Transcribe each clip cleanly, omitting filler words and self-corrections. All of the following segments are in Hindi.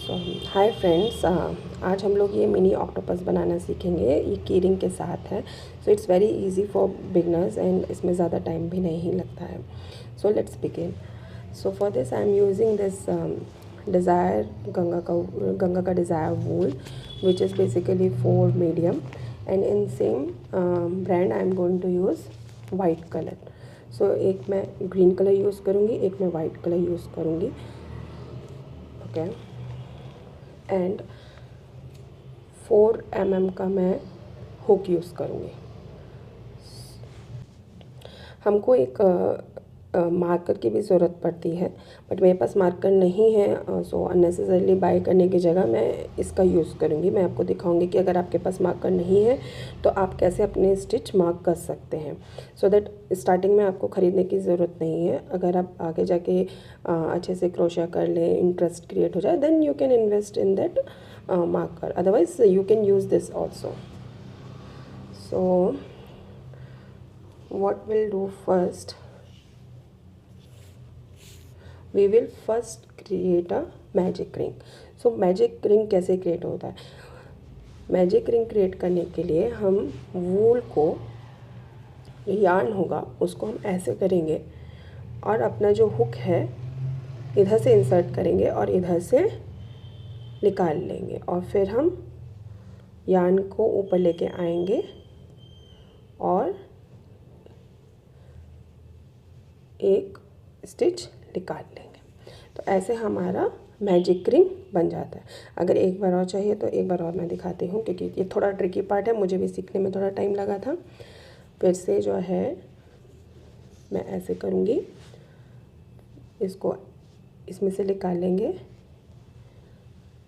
हाय फ्रेंड्स, आज हम लोग ये मिनी ऑक्टोपस बनाना सीखेंगे। ये कीरिंग के साथ है। So it's very easy for beginners and इसमें ज़्यादा टाइम भी नहीं लगता है। So let's begin. So for this I am using this desire Ganga का desire wool which is basically for medium and in same brand I am going to use white colour. So एक मैं ग्रीन कलर यूज़ करूँगी, एक मैं वाइट कलर यूज़ करूँगी। ओके, एंड 4 mm का मैं हुक यूज़ करूँगी। हमको एक मार्कर की भी ज़रूरत पड़ती है, बट मेरे पास मार्कर नहीं है, सो अननेसेसरली बाय करने की जगह मैं इसका यूज़ करूँगी। मैं आपको दिखाऊंगी कि अगर आपके पास मार्कर नहीं है तो आप कैसे अपने स्टिच मार्क कर सकते हैं, सो दैट स्टार्टिंग में आपको ख़रीदने की ज़रूरत नहीं है। अगर आप आगे जाके अच्छे से क्रोशा कर लें, इंटरेस्ट क्रिएट हो जाए, then you can invest in that marker, otherwise you can use this also. So what we'll do first, we will first create a magic ring. So magic ring कैसे create होता है? मैजिक रिंग क्रिएट करने के लिए हम वूल को, यार्न होगा उसको हम ऐसे करेंगे और अपना जो हुक है इधर से इंसर्ट करेंगे और इधर से निकाल लेंगे और फिर हम यार्न को ऊपर लेके आएंगे और एक स्टिच निकाल लेंगे। तो ऐसे हमारा मैजिक रिंग बन जाता है। अगर एक बार और चाहिए तो एक बार और मैं दिखाती हूँ, क्योंकि ये थोड़ा ट्रिकी पार्ट है, मुझे भी सीखने में थोड़ा टाइम लगा था। फिर से जो है मैं ऐसे करूँगी, इसको इसमें से निकाल लेंगे,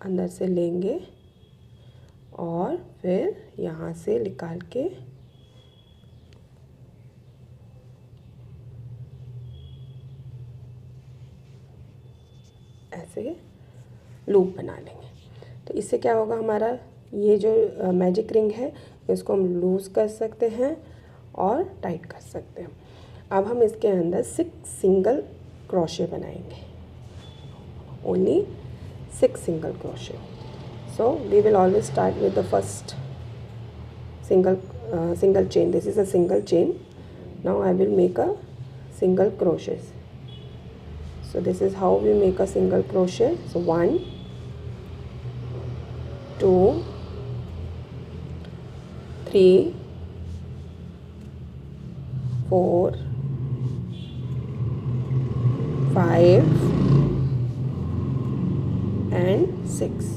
अंदर से लेंगे और फिर यहाँ से निकाल के ऐसे लूप बना लेंगे। तो इससे क्या होगा, हमारा ये जो मैजिक रिंग है इसको हम लूज़ कर सकते हैं और टाइट कर सकते हैं। अब हम इसके अंदर 6 सिंगल क्रोशे बनाएंगे, only 6 single crochet. So we will always start with the first single chain. This is a single chain. Now I will make a single crochet. So this is how we make a single crochet. So 1 2 3 4 5 and 6.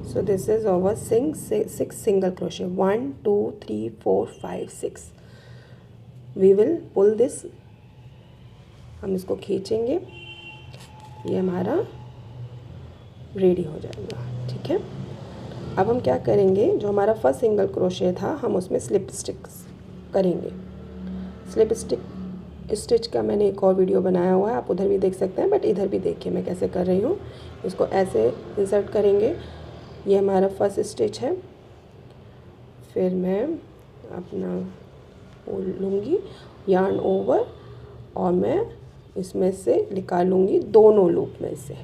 So this is our 6 single crochet. 1 2 3 4 5 6. We will pull this. हम इसको खींचेंगे, ये हमारा रेडी हो जाएगा। ठीक है, अब हम क्या करेंगे, जो हमारा फर्स्ट सिंगल क्रोशे था हम उसमें स्लिप स्टिक्स करेंगे। स्लिप स्टिच का मैंने एक और वीडियो बनाया हुआ है, आप उधर भी देख सकते हैं, बट इधर भी देखिए मैं कैसे कर रही हूँ। इसको ऐसे इंसर्ट करेंगे, ये हमारा फर्स्ट स्टिच है। फिर मैं अपना लूँगी यार्न ओवर और मैं इसमें से निकालूँगी दोनों लूप में से।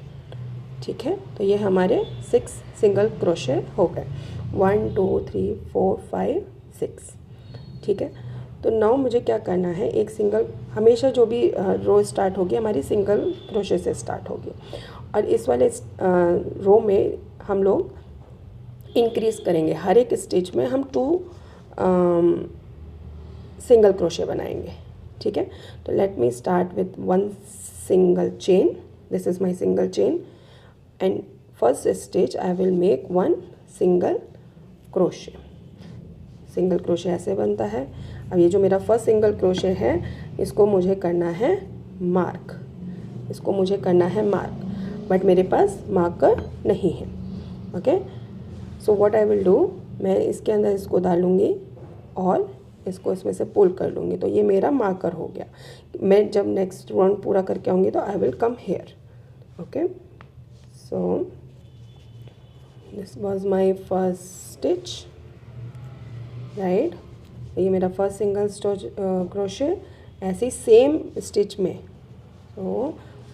ठीक है, तो ये हमारे 6 सिंगल क्रोशे हो गए। 1 2 3 4 5 6। ठीक है, तो नाउ मुझे क्या करना है, एक सिंगल, हमेशा जो भी रो स्टार्ट होगी हमारी सिंगल क्रोशे से स्टार्ट होगी, और इस वाले रो में हम लोग इंक्रीज़ करेंगे। हर एक स्टिच में हम 2 सिंगल क्रोशे बनाएंगे। ठीक है, तो let me start with 1 single chain. This is my single chain and first stitch I will make 1 single crochet. Single crochet ऐसे बनता है। अब ये जो मेरा फर्स्ट सिंगल क्रोशे है इसको मुझे करना है मार्क, इसको मुझे करना है मार्क, बट मेरे पास मार्कर नहीं है। Okay, so what I will do, मैं इसके अंदर इसको डालूँगी और इसको इसमें से पुल कर लूँगी, तो ये मेरा मार्कर हो गया। मैं जब नेक्स्ट राउंड पूरा करके आऊँगी तो I will come here. Okay, so this was my first stitch, right. ये मेरा फर्स्ट सिंगल क्रोशे, ऐसी सेम स्टिच में, so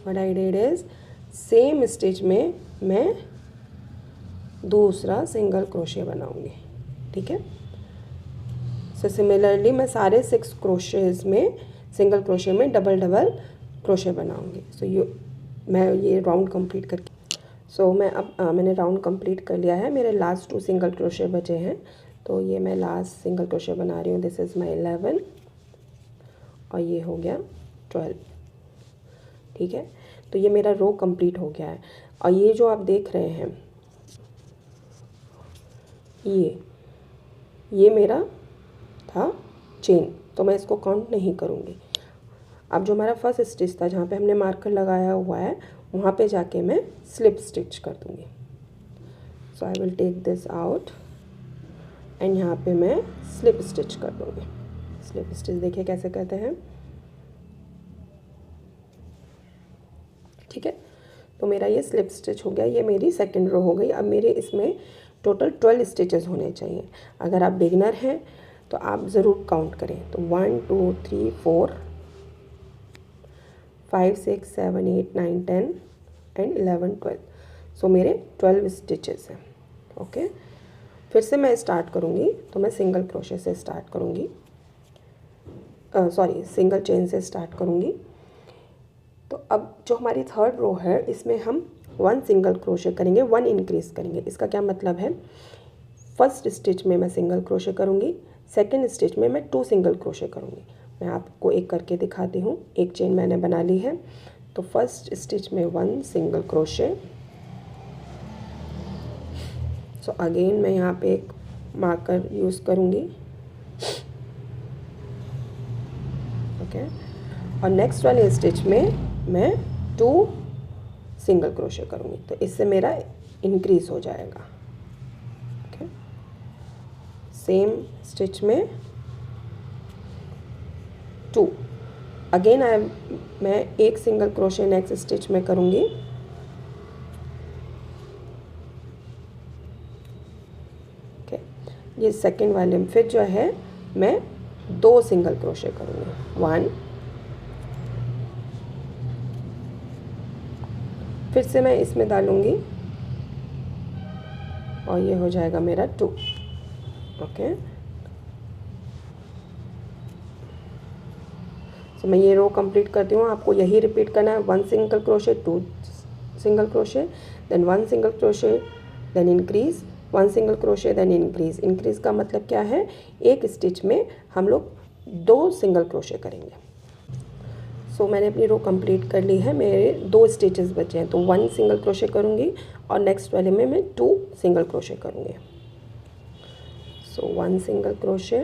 what I did is same stitch में मैं दूसरा सिंगल क्रोशे बनाऊंगी। ठीक है, सो सिमिलरली मैं सारे 6 क्रोशेज में सिंगल क्रोशे में डबल डबल क्रोशे बनाऊंगी। सो मैं ये राउंड कंप्लीट करके मैं अब मैंने राउंड कंप्लीट कर लिया है। मेरे लास्ट 2 सिंगल क्रोशे बचे हैं, तो ये मैं लास्ट सिंगल क्रोशे बना रही हूँ। दिस इज़ माई 11 और ये हो गया 12। ठीक है, तो ये मेरा रो कंप्लीट हो गया है। और ये जो आप देख रहे हैं ये मेरा था चेन, तो मैं इसको काउंट नहीं करूँगी। अब जो हमारा फर्स्ट स्टिच था जहाँ पे हमने मार्कर लगाया हुआ है, वहाँ पे जाके मैं स्लिप स्टिच कर दूँगी। So I will take this out and यहाँ पे मैं स्लिप स्टिच कर दूँगी। स्लिप स्टिच देखिए कैसे करते हैं। ठीक है, तो मेरा ये स्लिप स्टिच हो गया। ये मेरी सेकंड रो हो गई। अब मेरे इसमें टोटल 12 स्टिचेस होने चाहिए। अगर आप बिगनर हैं तो आप ज़रूर काउंट करें। तो 1 2 3 4 5 6 7 8 9 10 एंड 11 12। सो मेरे 12 स्टिचेस हैं। ओके, फिर से मैं स्टार्ट करूँगी, तो मैं सिंगल क्रोशे से स्टार्ट करूँगी, सॉरी सिंगल चेन से स्टार्ट करूँगी। तो अब जो हमारी थर्ड रो है इसमें हम 1 सिंगल क्रोशे करेंगे, 1 इंक्रीज करेंगे। इसका क्या मतलब है, फर्स्ट स्टिच में मैं सिंगल क्रोशे करूँगी, सेकंड स्टिच में मैं 2 सिंगल क्रोशे करूँगी। मैं आपको एक करके दिखाती हूँ। एक चेन मैंने बना ली है, तो फर्स्ट स्टिच में 1 सिंगल क्रोशे। सो अगेन मैं यहाँ पे एक मार्कर यूज़ करूँगी। ओके, और नेक्स्ट वाले स्टिच में मैं 2 सिंगल क्रोशे करूँगी, तो इससे मेरा इंक्रीज हो जाएगा। ओके, सेम स्टिच में 2 अगेन मैं एक सिंगल क्रोशे नेक्स्ट स्टिच में करूँगी। ओके, ये सेकंड वाले में फिर जो है मैं 2 सिंगल क्रोशे करूँगी। 1, फिर से मैं इसमें डालूँगी और ये हो जाएगा मेरा 2। ओके, तो मैं ये रो कंप्लीट करती हूँ। आपको यही रिपीट करना है। 1 single crochet, 2 single crochet, then 1 single crochet, then increase, 1 single crochet, then increase. Increase का मतलब क्या है, एक स्टिच में हम लोग 2 सिंगल क्रोशे करेंगे। सो मैंने अपनी रो कंप्लीट कर ली है। मेरे 2 स्टिचेस बचे हैं, तो 1 सिंगल क्रोशे करूँगी और नेक्स्ट वाले में मैं 2 सिंगल क्रोशे करूँगी। सो 1 single crochet.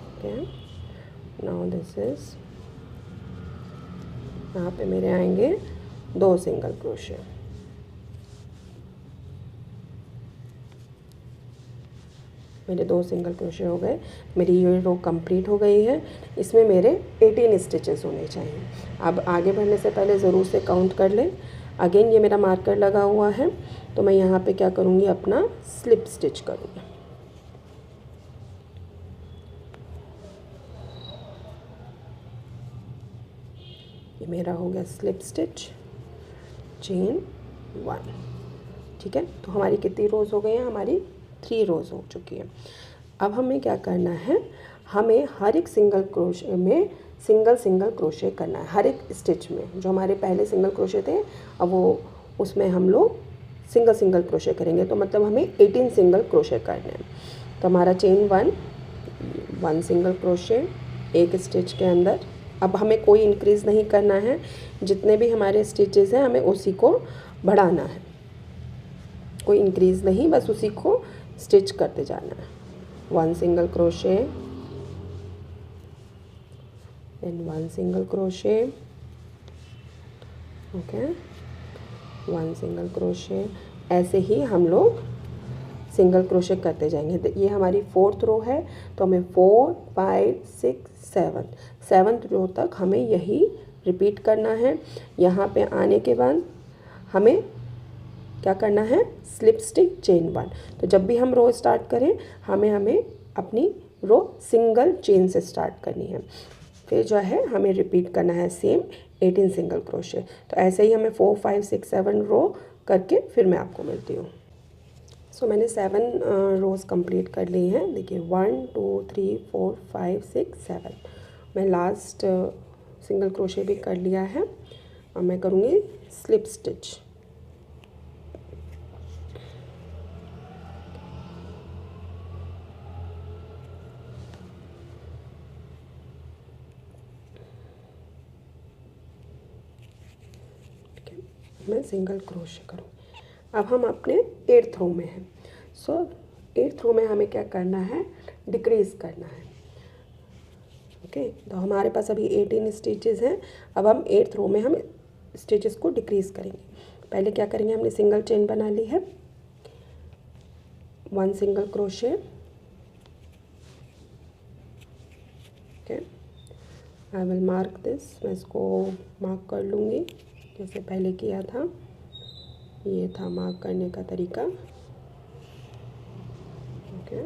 Okay, now this is, यहाँ पे मेरे आएंगे 2 सिंगल क्रोशे। मेरे 2 सिंगल क्रोशे हो गए। मेरी ये रो कंप्लीट हो गई है। इसमें मेरे 18 स्टिचेस होने चाहिए। अब आगे बढ़ने से पहले ज़रूर से काउंट कर लें। अगेन ये मेरा मार्कर लगा हुआ है, तो मैं यहाँ पे क्या करूँगी, अपना स्लिप स्टिच करूँगी। ये मेरा हो गया स्लिप स्टिच, चेन 1। ठीक है, तो हमारी कितनी रोज़ हो गई हैं, हमारी 3 रोज़ हो चुकी है। अब हमें क्या करना है, हमें हर एक सिंगल क्रोशे में सिंगल क्रोशे करना है। हर एक स्टिच में जो हमारे पहले सिंगल क्रोशे थे, अब वो उसमें हम लोग सिंगल क्रोशे करेंगे। तो मतलब हमें 18 सिंगल क्रोशे करने हैं। तो हमारा चेन 1 सिंगल क्रोशे एक स्टिच के अंदर। अब हमें कोई इंक्रीज़ नहीं करना है, जितने भी हमारे स्टिचेस हैं हमें उसी को बढ़ाना है, कोई इंक्रीज़ नहीं, बस उसी को स्टिच करते जाना है। 1 single crochet, then 1 single crochet, okay, 1 single crochet. ऐसे ही हम लोग सिंगल क्रोशे करते जाएंगे। ये हमारी 4th रो है, तो हमें 4 5 6 7th रो तक हमें यही रिपीट करना है। यहाँ पे आने के बाद हमें क्या करना है, स्लिप स्टिच चेन 1। तो जब भी हम रो स्टार्ट करें, हमें अपनी रो सिंगल चेन से स्टार्ट करनी है। फिर जो है हमें रिपीट करना है सेम 18 सिंगल क्रोशे। तो ऐसे ही हमें 4 5 6 7 रो करके फिर मैं आपको मिलती हूँ। सो मैंने 7 रोज़ कंप्लीट कर ली हैं। देखिए 1 2 3 4 5 6 7 मैं लास्ट सिंगल क्रोशे भी कर लिया है। और मैं करूँगी स्लिप स्टिच। मैं सिंगल क्रोशे करूँ। अब हम अपने 8th रो में हैं। सो 8th रो में हमें क्या करना है, डिक्रीज़ करना है। ओके, तो हमारे पास अभी 18 स्टिचेस हैं। अब हम 8th रो में हम स्टिचेस को डिक्रीज़ करेंगे। पहले क्या करेंगे, हमने सिंगल चेन बना ली है, 1 single crochet. Okay, I will mark this. मैं इसको मार्क कर लूँगी जैसे पहले किया था। ये था मार्क करने का तरीका। ओके,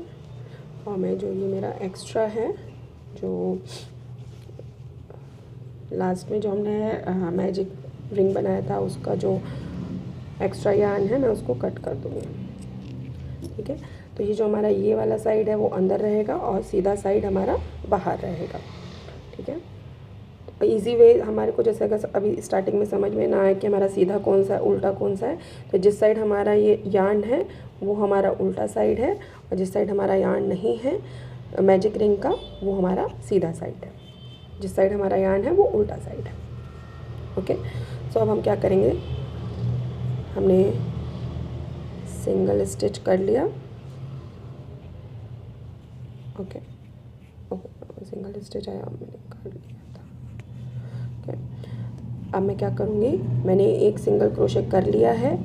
और मैं जो ये मेरा एक्स्ट्रा है, जो लास्ट में जो हमने मैजिक रिंग बनाया था, उसका जो एक्स्ट्रा यार्न है मैं उसको कट कर दूँगी। ठीक है, तो ये जो हमारा ये वाला साइड है वो अंदर रहेगा और सीधा साइड हमारा बाहर रहेगा। ठीक है, तो इजी वे हमारे को, जैसे अगर अभी स्टार्टिंग में समझ में ना आए कि हमारा सीधा कौन सा है उल्टा कौन सा है, तो जिस साइड हमारा ये यार्न है वो हमारा उल्टा साइड है, और जिस साइड हमारा यार्न नहीं है मैजिक रिंग का वो हमारा सीधा साइड है। जिस साइड हमारा यार्न है वो उल्टा साइड है। ओके, सो अब हम क्या करेंगे, हमने सिंगल स्टिच कर लिया। ओके, सिंगल स्टिच आया, मैंने कर लिया था। ओके, अब मैं क्या करूँगी, मैंने एक सिंगल क्रोशे कर लिया है।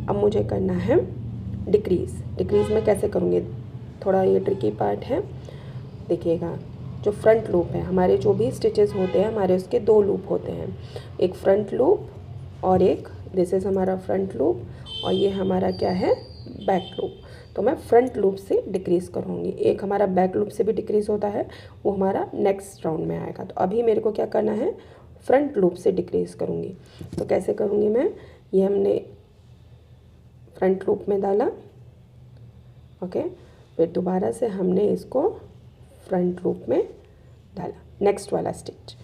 अब मुझे करना है डिक्रीज़। डिक्रीज़ में कैसे करूँगी, थोड़ा ये ट्रिकी पार्ट है। देखिएगा, जो फ्रंट लूप है, हमारे जो भी स्टिचेस होते हैं हमारे उसके 2 लूप होते हैं, एक फ्रंट लूप और एक, दिस इज़ हमारा फ्रंट लूप और ये हमारा क्या है, बैक लूप। तो मैं फ्रंट लूप से डिक्रीज़ करूँगी। एक हमारा बैक लूप से भी डिक्रीज़ होता है, वो हमारा नेक्स्ट राउंड में आएगा। तो अभी मेरे को क्या करना है, फ्रंट लूप से डिक्रीज़ करूँगी। तो कैसे करूँगी मैं, ये हमने फ्रंट लूप में डाला। ओके, फिर दोबारा से हमने इसको फ्रंट लूप में डाला। नेक्स्ट वाला स्टिच,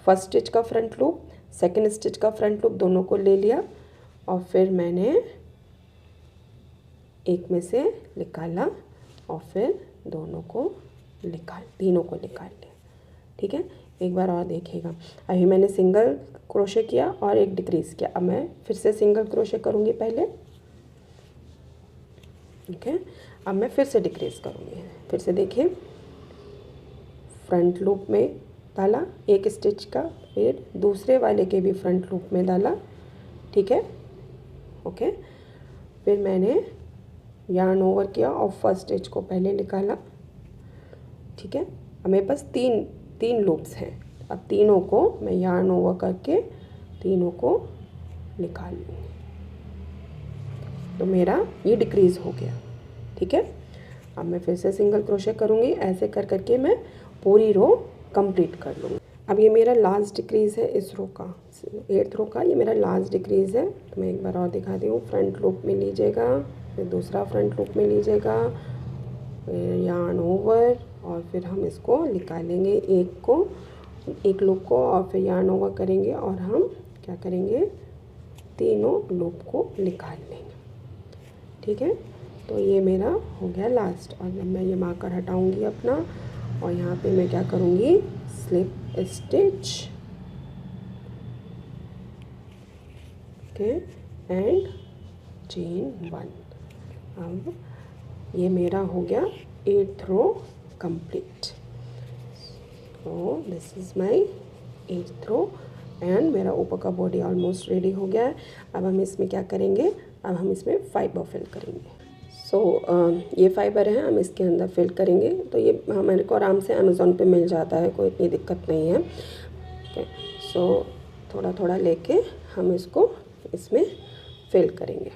फर्स्ट स्टिच का फ्रंट लूप, सेकंड स्टिच का फ्रंट लूप, दोनों को ले लिया और फिर मैंने एक में से निकाला और फिर दोनों को तीनों को निकाल लिया। ठीक है, एक बार और देखिएगा। अभी मैंने सिंगल क्रोशे किया और एक डिक्रीज़ किया। अब मैं फिर से सिंगल क्रोशे करूँगी पहले। ठीक है, अब मैं फिर से डिक्रीज़ करूँगी। फिर से देखिए, फ्रंट लूप में डाला एक स्टिच का, फिर दूसरे वाले के भी फ्रंट लूप में डाला। ठीक है, ओके, फिर मैंने यार्न ओवर किया और फर्स्ट स्टिच को पहले निकाला। ठीक है, अब मेरे पास तीन लूप्स हैं। अब तीनों को मैं यार्न ओवर करके तीनों को निकाल लूँगी, तो मेरा ये डिक्रीज़ हो गया। ठीक है, अब मैं फिर से सिंगल क्रोशे करूँगी। ऐसे कर करके मैं पूरी रो कंप्लीट कर लूँगी। अब ये मेरा लास्ट डिक्रीज़ है इस रो का, 8th रो का ये मेरा लास्ट डिक्रीज़ है। तो मैं एक बार और दिखाती हूँ। फ्रंट लूप में लीजिएगा, फिर दूसरा फ्रंट लूप में लीजिएगा, फिर यार्न ओवर और फिर हम इसको निकालेंगे, एक लूप को, और फिर यार्न ओवर करेंगे और हम क्या करेंगे, तीनों लूप को निकाल लेंगे। ठीक है, तो ये मेरा हो गया लास्ट। और जब मैं ये मार्कर हटाऊंगी अपना, और यहाँ पे मैं क्या करूँगी, slip stitch. Okay, and chain 1। अब ये मेरा हो गया 8th रो कंप्लीट। तो this is my 8th row and मेरा ऊपर का बॉडी ऑलमोस्ट रेडी हो गया है। अब हम इसमें क्या करेंगे, अब हम इसमें फाइबर फिल करेंगे। ये फाइबर है, हम इसके अंदर फिल करेंगे। तो ये हमारे को आराम से अमेज़ॉन पे मिल जाता है, कोई इतनी दिक्कत नहीं है। ओके, सो थोड़ा थोड़ा लेके हम इसको इसमें फिल करेंगे।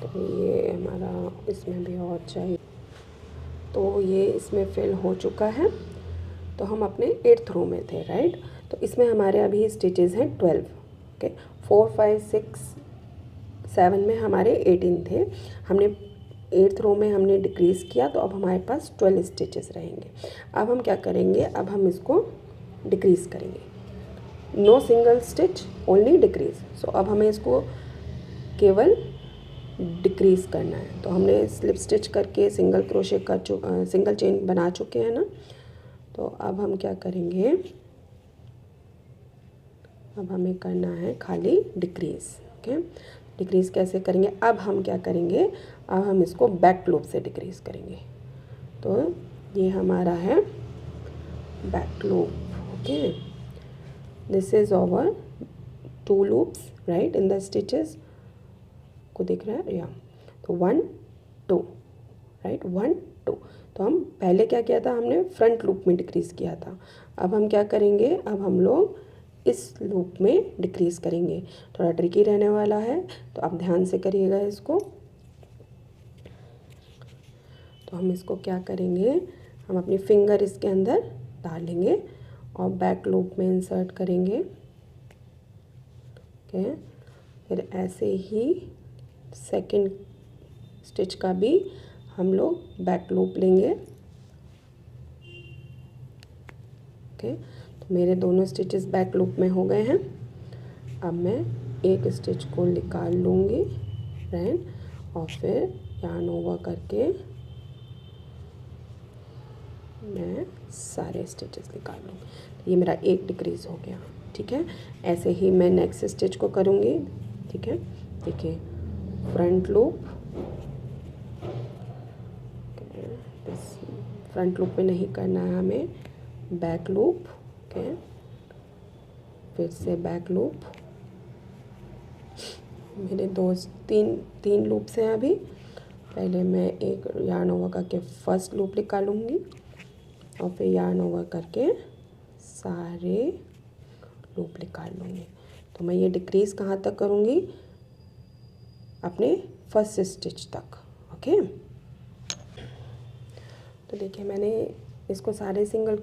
तो ये हमारा इसमें भी और चाहिए। तो ये इसमें फिल हो चुका है। तो हम अपने 8th रो में थे, राइट। तो इसमें हमारे अभी स्टिचेस हैं 12। ओके, 4 5 6 7 में हमारे 18 थे, हमने 8th रो में हमने डिक्रीज़ किया, तो अब हमारे पास 12 स्टिचेस रहेंगे। अब हम क्या करेंगे, अब हम इसको डिक्रीज़ करेंगे, no single stitch only decrease. So अब हमें इसको केवल डिक्रीज़ करना है। तो हमने स्लिप स्टिच करके सिंगल क्रोशे कर सिंगल चेन बना चुके हैं ना। तो अब हम क्या करेंगे, अब हमें करना है खाली डिक्रीज़। ओके, डिक्रीज़ कैसे करेंगे, अब हम क्या करेंगे, अब हम इसको बैक लूप से डिक्रीज़ करेंगे। तो ये हमारा है back loop. Okay, this is over 2 loops right in the stitches, को दिख रहा है या। तो 1 2 राइट, 1 2। तो हम पहले क्या किया था, हमने फ्रंट लूप में डिक्रीज़ किया था। अब हम क्या करेंगे, अब हम लोग इस लूप में डिक्रीज़ करेंगे। थोड़ा ट्रिकी रहने वाला है, तो आप ध्यान से करिएगा इसको। तो हम इसको क्या करेंगे, हम अपनी फिंगर इसके अंदर डालेंगे और बैक लूप में इंसर्ट करेंगे। ओके, फिर ऐसे ही सेकंड स्टिच का भी हम लोग बैक लूप लेंगे। ओके, तो मेरे दोनों स्टिचेस बैक लूप में हो गए हैं। अब मैं एक स्टिच को निकाल लूँगी राइट, और फिर yarn ओवर करके मैं सारे स्टिचेस निकाल लूँगी। ये मेरा एक डिक्रीज़ हो गया। ठीक है, ऐसे ही मैं नेक्स्ट स्टिच को करूँगी। ठीक है, देखिए फ्रंट लूप, फ्रंट लूप में नहीं करना है हमें, बैक लूप। ओके, फिर से बैक लूप, मेरे तीन लूप्स हैं अभी। पहले मैं एक yarn ओवर करके फर्स्ट लूप निकालूंगी और फिर yarn ओवर करके सारे लूप निकाल लूँगी। तो मैं ये डिक्रीज़ कहाँ तक करूँगी, अपने फर्स्ट स्टिच तक। ओके, तो देखिए मैंने इसको सारे सिंगल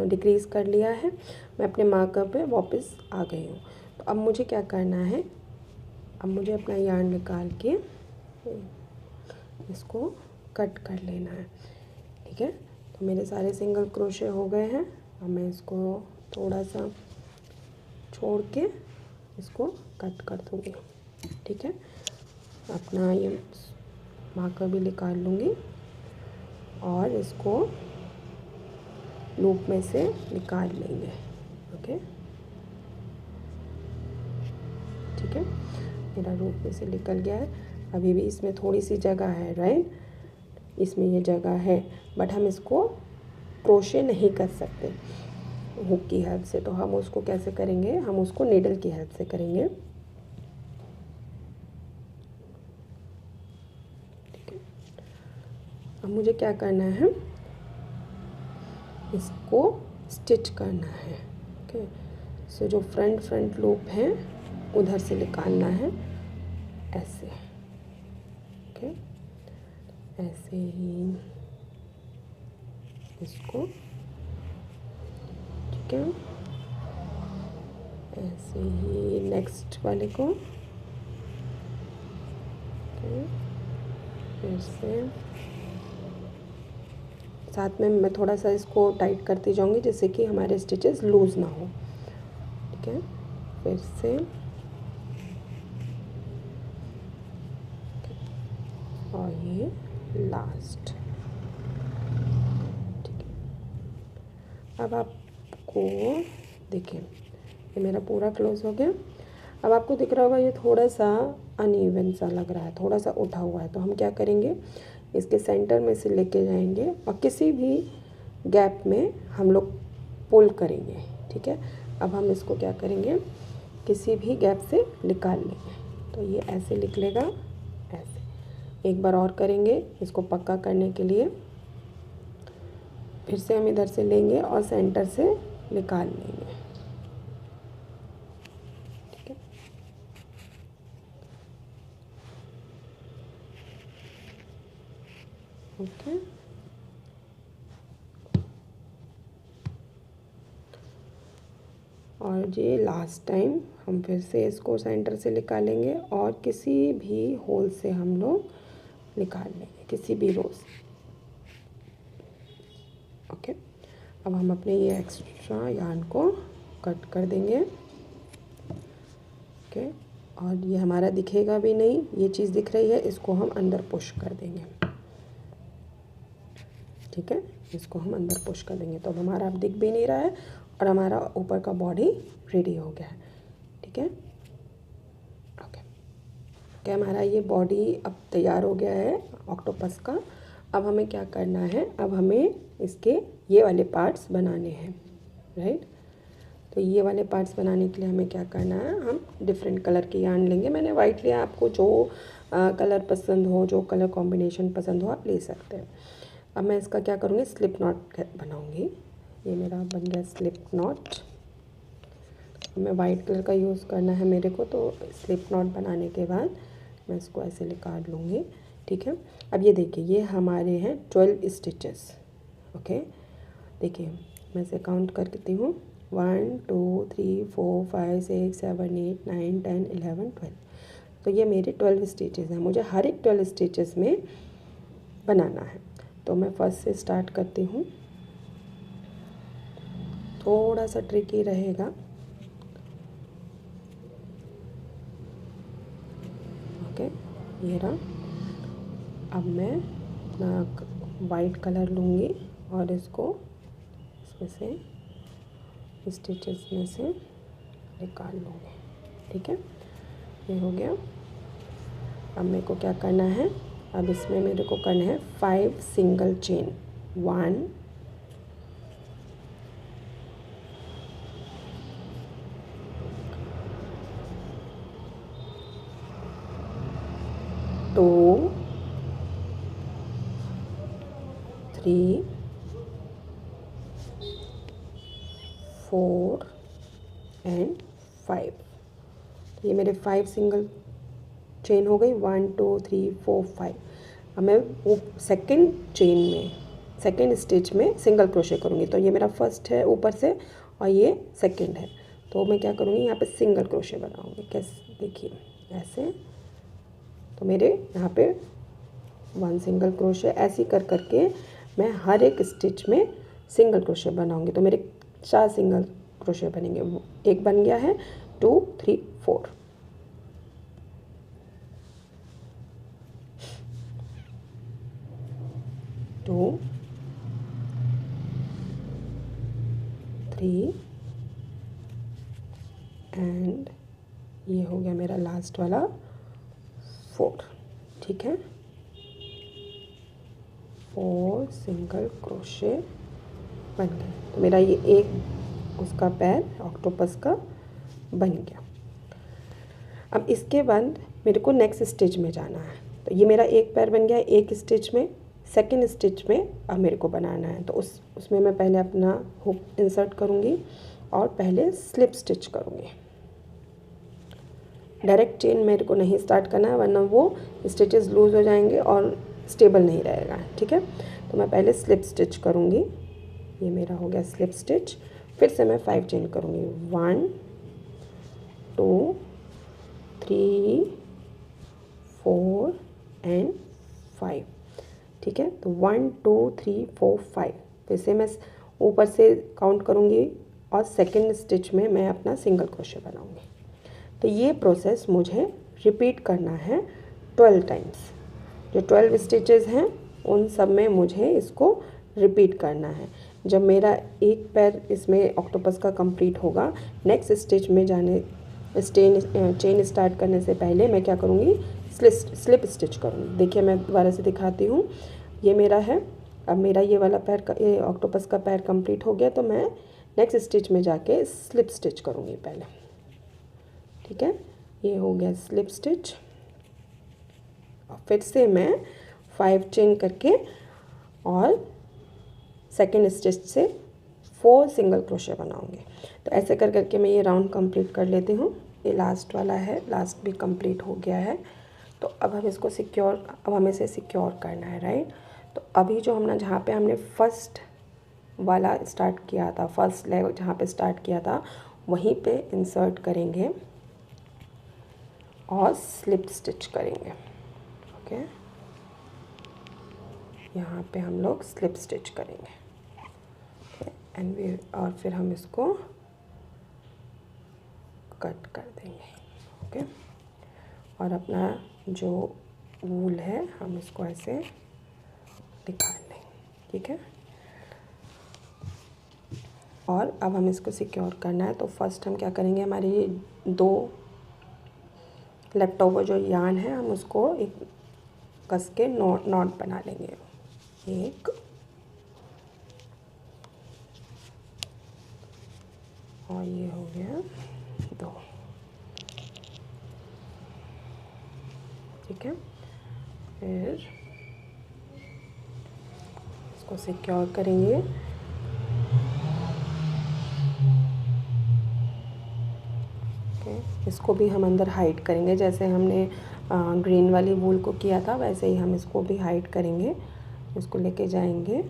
डिक्रीज़ कर लिया है। मैं अपने मार्कर पे वापस आ गई हूँ। तो अब मुझे क्या करना है, अब मुझे अपना yarn निकाल के इसको कट कर लेना है। ठीक है, तो मेरे सारे सिंगल क्रोशे हो गए हैं। अब मैं इसको थोड़ा सा छोड़ के इसको कट कर दूँगी। ठीक है, अपना ये मार्कर भी निकाल लूँगी और इसको लूप में से निकाल लेंगे। ओके, ठीक है, मेरा लूप में से निकल गया है। अभी भी इसमें थोड़ी सी जगह है राइट, इसमें ये जगह है, बट हम इसको क्रोशे नहीं कर सकते हुक की हेल्प से। तो हम उसको कैसे करेंगे, हम उसको नीडल की हेल्प से करेंगे। ठीक है, अब मुझे क्या करना है, इसको स्टिच करना है। ओके, सो जो फ्रंट लूप है उधर से निकालना है ऐसे। ओके, ऐसे ही इसको, ठीक है, ऐसे ही नेक्स्ट वाले को। ओके, फिर से साथ में मैं थोड़ा सा इसको टाइट करती जाऊंगी जिससे कि हमारे स्टिचेस लूज़ ना हो। ठीक है, फिर से और ये लास्ट। ठीक है, अब आपको देखिए ये मेरा पूरा क्लोज हो गया। अब आपको दिख रहा होगा ये थोड़ा सा अनइवन सा लग रहा है, थोड़ा सा उठा हुआ है। तो हम क्या करेंगे, इसके सेंटर में से लेके जाएंगे और किसी भी गैप में हम लोग पुल करेंगे। ठीक है, अब हम इसको क्या करेंगे, किसी भी गैप से निकाल लेंगे। तो ये ऐसे निकलेगा, ऐसे। एक बार और करेंगे इसको पक्का करने के लिए। फिर से हम इधर से लेंगे और सेंटर से निकाल लेंगे। ठीक है, ओके, और ये लास्ट टाइम हम फिर से इसको सेंटर से निकालेंगे और किसी भी होल से हम लोग निकाल लेंगे, किसी भी रो से। ओके, अब हम अपने ये एक्स्ट्रा यार्न को कट कर देंगे। ओके, और ये हमारा दिखेगा भी नहीं, ये चीज़ दिख रही है, इसको हम अंदर पुश कर देंगे। ठीक है, इसको हम अंदर पुश कर देंगे, तो अब हमारा अब दिख भी नहीं रहा है और हमारा ऊपर का बॉडी रेडी हो गया है। ठीक है, ओके, क्या हमारा ये बॉडी अब तैयार हो गया है ऑक्टोपस का। अब हमें क्या करना है, अब हमें इसके ये वाले पार्ट्स बनाने हैं, राइट। तो ये वाले पार्ट्स बनाने के लिए हमें क्या करना है, हम डिफरेंट कलर के यार्न लेंगे। मैंने वाइट लिया, आपको जो कलर पसंद हो, जो कलर कॉम्बिनेशन पसंद हो आप ले सकते हैं। अब मैं इसका क्या करूँगी, स्लिप नॉट बनाऊँगी। ये मेरा बन गया स्लिप नॉट। मैं वाइट कलर का यूज़ करना है मेरे को, तो स्लिप नॉट बनाने के बाद मैं इसको ऐसे निकाल लूँगी। ठीक है, अब ये देखिए, ये हमारे हैं 12 स्टिचेस। ओके, देखिए मैं इसे काउंट करती हूँ, 1 2 3 4 5 6 7 8 9 10 11 12। तो ये मेरे 12 स्टिचेस हैं, मुझे हर एक 12 स्टिचेस में बनाना है। तो मैं फर्स्ट से स्टार्ट करती हूँ, थोड़ा सा ट्रिकी रहेगा। ओके, ये रहा। अब मैं अपना वाइट कलर लूँगी और इसको इसमें से स्टिचेस में से निकाल लूँगी। ठीक है, ये हो गया। अब मेरे को क्या करना है, अब इसमें मेरे को करना है 5 सिंगल चेन। 1 2 3 4 एंड 5। ये मेरे 5 सिंगल चेन हो गई, 1 2 3 4 5। अब मैं वो सेकेंड चेन में, सेकेंड स्टिच में सिंगल क्रोशे करूँगी। तो ये मेरा फर्स्ट है ऊपर से और ये सेकेंड है, तो मैं क्या करूँगी, यहाँ पे सिंगल क्रोशे बनाऊँगी। कैसे, देखिए ऐसे। तो मेरे यहाँ पे 1 सिंगल क्रोशे, ऐसे कर करके मैं हर एक स्टिच में सिंगल क्रोशे बनाऊँगी। तो मेरे 4 सिंगल क्रोशे बनेंगे। एक बन गया है, 2 3 4। टू 3 एंड ये हो गया मेरा लास्ट वाला 4। ठीक है, 4 सिंगल क्रोशे बन गए। तो मेरा ये एक उसका पैर ऑक्टोपस का बन गया। अब इसके बाद मेरे को नेक्स्ट स्टिच में जाना है। तो ये मेरा एक पैर बन गया एक स्टिच में। सेकेंड स्टिच में अब मेरे को बनाना है, तो उसमें मैं पहले अपना हुक इंसर्ट करूँगी और पहले स्लिप स्टिच करूँगी। डायरेक्ट चेन मेरे को नहीं स्टार्ट करना है, वरना वो स्टिचेस लूज़ हो जाएंगे और स्टेबल नहीं रहेगा। ठीक है, तो मैं पहले स्लिप स्टिच करूँगी। ये मेरा हो गया स्लिप स्टिच। फिर से मैं 5 चेन करूँगी, 1 2 3 4 एंड 5। ठीक है, तो 1 2 3 4 5। फिर से मैं ऊपर से काउंट करूँगी और सेकेंड स्टिच में मैं अपना सिंगल क्रोशे बनाऊँगी। तो ये प्रोसेस मुझे रिपीट करना है 12 टाइम्स। जो 12 स्टिचेस हैं उन सब में मुझे इसको रिपीट करना है। जब मेरा एक पैर इसमें ऑक्टोपस का कंप्लीट होगा, नेक्स्ट स्टिच में जाने चेन स्टार्ट करने से पहले मैं क्या करूँगी, स्लिप स्टिच करूँगी। देखिए मैं दोबारा से दिखाती हूँ। ये मेरा है, अब मेरा ये वाला पैर ये ऑक्टोपस का पैर कंप्लीट हो गया, तो मैं नेक्स्ट स्टिच में जाके स्लिप स्टिच करूँगी पहले। ठीक है, ये हो गया स्लिप स्टिच। और फिर से मैं 5 चेन करके और सेकेंड स्टिच से 4 सिंगल क्रोशे बनाऊंगी। तो ऐसे कर करके मैं ये राउंड कंप्लीट कर लेती हूँ। ये लास्ट वाला है, लास्ट भी कंप्लीट हो गया है। तो अब हम इसको सिक्योर, अब हमें इसे सिक्योर करना है, राइट। तो अभी जो हमने जहाँ पे हमने फर्स्ट वाला स्टार्ट किया था, फर्स्ट लेग जहाँ पे स्टार्ट किया था, वहीं पे इंसर्ट करेंगे और स्लिप स्टिच करेंगे। ओके, यहाँ पे हम लोग स्लिप स्टिच करेंगे एंड और फिर हम इसको कट कर देंगे। ओके, और अपना जो वूल है हम इसको ऐसे निकाल लेंगे। ठीक है, और अब हम इसको सिक्योर करना है। तो फर्स्ट हम क्या करेंगे, हमारे ये 2 लेफ्ट ओवर जो यार्न है हम उसको एक कस के नॉट बना लेंगे। 1 और ये हो गया 2। ठीक है, फिर इसको सिक्योर करेंगे। इसको भी हम अंदर हाइड करेंगे, जैसे हमने ग्रीन वाली वूल को किया था वैसे ही हम इसको भी हाइड करेंगे। इसको लेके जाएंगे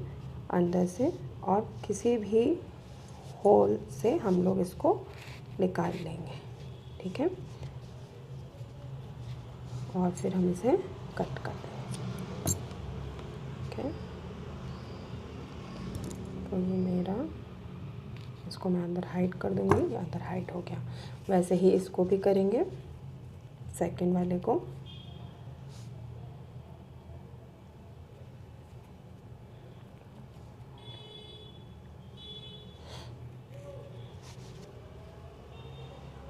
अंदर से और किसी भी होल से हम लोग इसको निकाल लेंगे। ठीक है, और फिर हम इसे कट कर देंगे। ओके, तो ये मेरा, इसको मैं अंदर हाइड कर दूँगी, ये अंदर हाइड हो गया। वैसे ही इसको भी करेंगे सेकंड वाले को।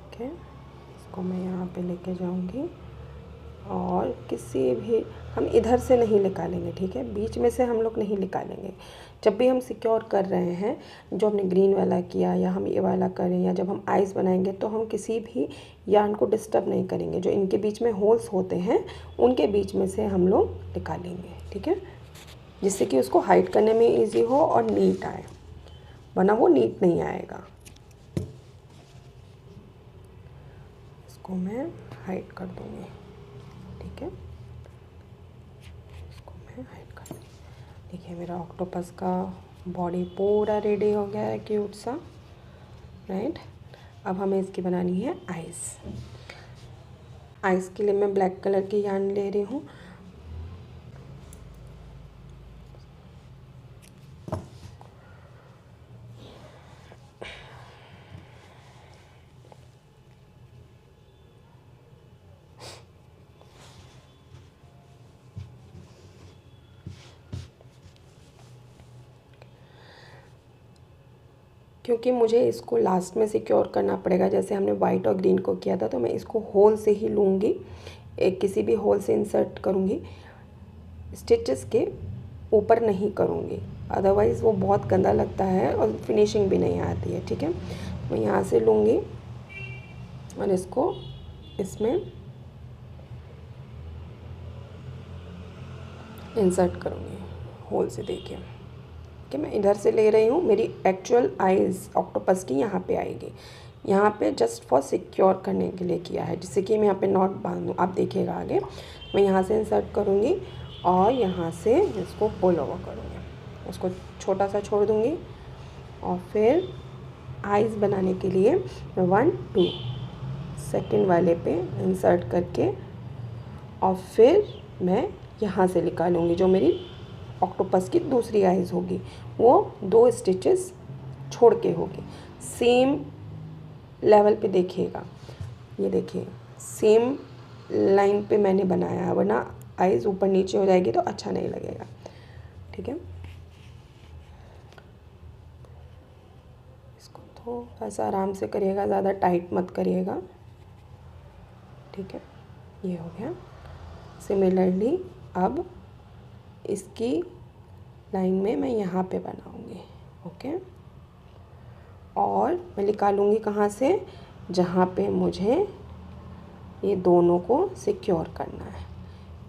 ओके, इसको मैं यहाँ पे लेके जाऊँगी और किसी भी, हम इधर से नहीं निकालेंगे। ठीक है, बीच में से हम लोग नहीं निकालेंगे। जब भी हम सिक्योर कर रहे हैं, जो हमने ग्रीन वाला किया या हम ये वाला करें या जब हम आइज़ बनाएंगे, तो हम किसी भी यार्न को डिस्टर्ब नहीं करेंगे। जो इनके बीच में होल्स होते हैं उनके बीच में से हम लोग निकालेंगे। ठीक है, जिससे कि उसको हाइड करने में ईजी हो और नीट आए, वरना वो नीट नहीं आएगा। इसको मैं हाइड कर दूँगी। ठीक है, इसको मैं हाइड कर दूँगी। देखिए मेरा ऑक्टोपस का बॉडी पूरा रेडी हो गया है, क्यूट सा। राइट, अब हमें इसकी बनानी है आइज़। आइज़ के लिए मैं ब्लैक कलर की यार्न ले रही हूँ। क्योंकि मुझे इसको लास्ट में सिक्योर करना पड़ेगा, जैसे हमने वाइट और ग्रीन को किया था, तो मैं इसको होल से ही लूँगी, एक किसी भी होल से इंसर्ट करूँगी, स्टिचेस के ऊपर नहीं करूँगी, अदरवाइज़ वो बहुत गंदा लगता है और फिनिशिंग भी नहीं आती है। ठीक है, मैं यहाँ से लूँगी और इसको इसमें इंसर्ट करूँगी होल से। देखिए कि मैं इधर से ले रही हूँ, मेरी एक्चुअल आइज़ ऑक्टोपस की यहाँ पे आएगी। यहाँ पे जस्ट फॉर सिक्योर करने के लिए किया है, जिससे कि मैं यहाँ पे नॉट बांधूँ। आप देखिएगा आगे, मैं यहाँ से इंसर्ट करूँगी और यहाँ से इसको पुल ओवर करूँगी, उसको छोटा सा छोड़ दूँगी और फिर आइज़ बनाने के लिए मैं 1 2 सेकेंड वाले पे इंसर्ट करके और फिर मैं यहाँ से निकालूँगी। जो मेरी ऑक्टोपस की दूसरी आइज़ होगी वो 2 स्टिचेस छोड़ के होगी। सेम लेवल पे देखिएगा, ये देखिए सेम लाइन पे मैंने बनाया है, वरना आइज़ ऊपर नीचे हो जाएगी तो अच्छा नहीं लगेगा। ठीक है, इसको थोड़ा सा आराम से करिएगा, ज़्यादा टाइट मत करिएगा। ठीक है, ये हो गया। सिमिलरली अब इसकी लाइन में मैं यहाँ पे बनाऊँगी। ओके, और मैं निकालूँगी कहाँ से, जहाँ पे मुझे ये दोनों को सिक्योर करना है,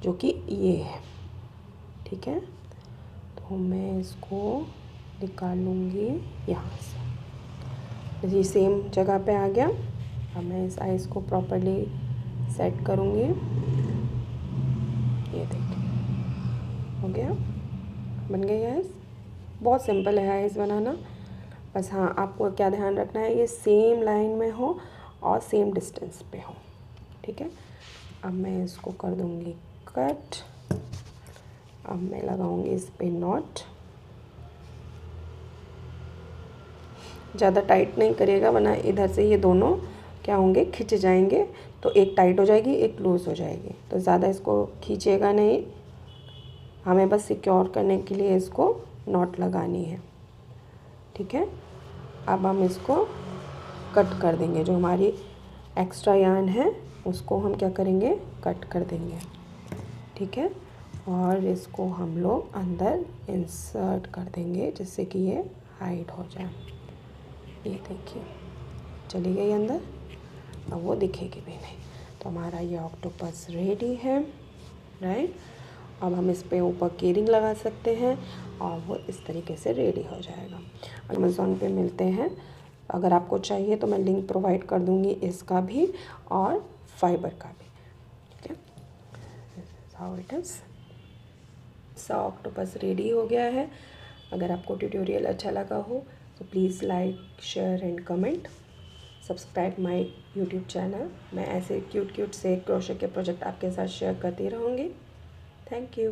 जो कि ये है। ठीक है, तो मैं इसको निकालूँगी यहाँ से। ये सेम जगह पे आ गया। अब मैं इस आइज़ को प्रॉपर्ली सेट करूँगी। ये देखिए हो गया, बन गई आइज़। बहुत सिंपल है आइज़ बनाना, बस हाँ, आपको क्या ध्यान रखना है, ये सेम लाइन में हो और सेम डिस्टेंस पे हो, ठीक है। अब मैं इसको कर दूँगी कट। अब मैं लगाऊंगी इस पे नॉट। ज़्यादा टाइट नहीं करिएगा वरना इधर से ये दोनों क्या होंगे, खिंच जाएंगे। तो एक टाइट हो जाएगी, एक लूज़ हो जाएगी। तो ज़्यादा इसको खींचेगा नहीं, हमें बस सिक्योर करने के लिए इसको नॉट लगानी है, ठीक है। अब हम इसको कट कर देंगे, जो हमारी एक्स्ट्रा यार्न है उसको हम क्या करेंगे, कट कर देंगे, ठीक है। और इसको हम लोग अंदर इंसर्ट कर देंगे जिससे कि ये हाइड हो जाए। ये देखिए चली गई अंदर, अब वो दिखेगी भी नहीं। तो हमारा ये ऑक्टोपस रेडी है, राइट। अब हम इस पे ऊपर केरिंग लगा सकते हैं और वो इस तरीके से रेडी हो जाएगा। अमेज़ॉन पे मिलते हैं, अगर आपको चाहिए तो मैं लिंक प्रोवाइड कर दूँगी इसका भी और फाइबर का भी, ठीक है। How it is. Octopus ready हो गया है। अगर आपको ट्यूटोरियल अच्छा लगा हो तो please like, share and comment. Subscribe my YouTube channel. मैं ऐसे क्यूट से क्रोशे के प्रोजेक्ट आपके साथ शेयर करती रहूँगी। Thank you.